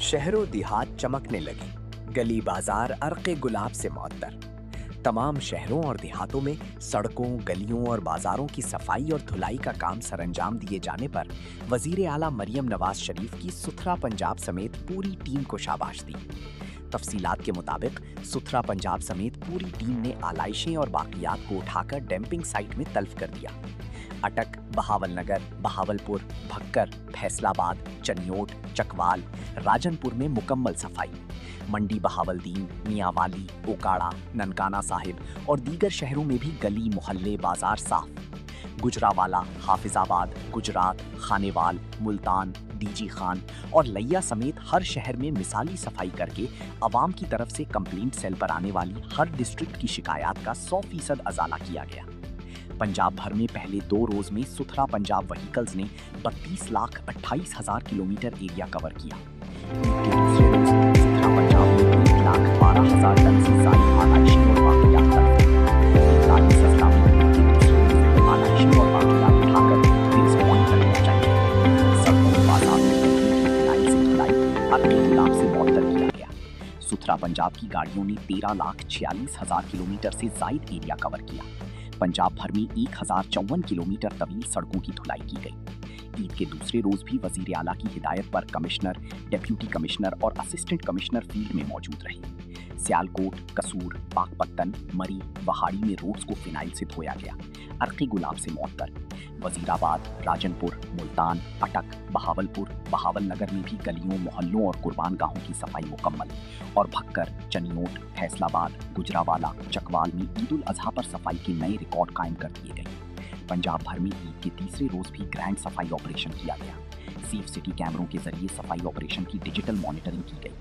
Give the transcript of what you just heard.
शहरों देहात चमकने लगे, गली बाजार अर्क़े गुलाब से मुअत्तर। तमाम शहरों और देहातों में सड़कों, गलियों और बाजारों की सफाई और धुलाई का काम सरंजाम दिए जाने पर वज़ीर आला मरियम नवाज शरीफ की सुथरा पंजाब समेत पूरी टीम को शाबाश दी। तफसीलात के मुताबिक सुथरा पंजाब समेत पूरी टीम ने आलाइशें और बाकियात को उठाकर डंपिंग साइट में तल्फ कर दिया। अटक, बहावल नगर, बहावलपुर, भक्कर, फैसलाबाद, चनियोट, चकवाल, राजनपुर में मुकम्मल सफाई। मंडी बहावलदीन, मियांवाली, ओकाड़ा, ननकाना साहिब और दीगर शहरों में भी गली, मोहल्ले, बाजार साफ। गुजरावाला, हाफिजाबाद, गुजरात, खानेवाल, मुल्तान, डीजी खान और लैया समेत हर शहर में मिसाली सफाई करके अवाम की तरफ से कंप्लेंट सेल पर आने वाली हर डिस्ट्रिक्ट की शिकायत का 100% अजाला किया गया। पंजाब भर में पहले 2 रोज में सुथरा पंजाब व्हीकल्स ने 32,28,000 किलोमीटर एरिया कवर किया। ईद के दूसरे रोज सुथरा पंजाब में 1,12,000 टन से ज्यादा आलाइशें और बाकियात तल्फ हुई। 41,000 ईद के दूसरे रोज आलाइशें और बाकियात उठाकर बेस पॉइंट तक पहुंचाई। सड़कों, बाजार में धुलाई से धुलाई अर्क़े गुलाब से मुअत्तर किया गया। सुथरा पंजाब की गाड़ियों ने 13,46,000 किलोमीटर से जायद एरिया कवर किया। पंजाब भर में 1,054 किलोमीटर तवील सड़कों की धुलाई की गई। ईद के दूसरे रोज भी वजीर आला की हिदायत पर कमिश्नर, डिप्टी कमिश्नर और असिस्टेंट कमिश्नर फील्ड में मौजूद रहे। सियालकोट, कसूर, पाकपत्तन, मरी, वहाड़ी में रोड्स को फिनाइल से धोया गया। अर्क़े गुलाब से मुअत्तर। वजीराबाद, राजनपुर, मुल्तान, अटक, बहावलपुर, बहावल नगर में भी गलियों, मोहल्लों और कुर्बान गाहों की सफाई मुकम्मल। और भक्कर, चनियोट, फैसलाबाद, गुजरावाला, चकवाल में ईद उल अजहा पर सफाई के नए रिकॉर्ड कायम कर दिए गए। पंजाब भर में ईद के तीसरे रोज भी ग्रैंड सफाई ऑपरेशन किया गया। सेफ सिटी कैमरों के जरिए सफाई ऑपरेशन की डिजिटल मॉनिटरिंग की गई।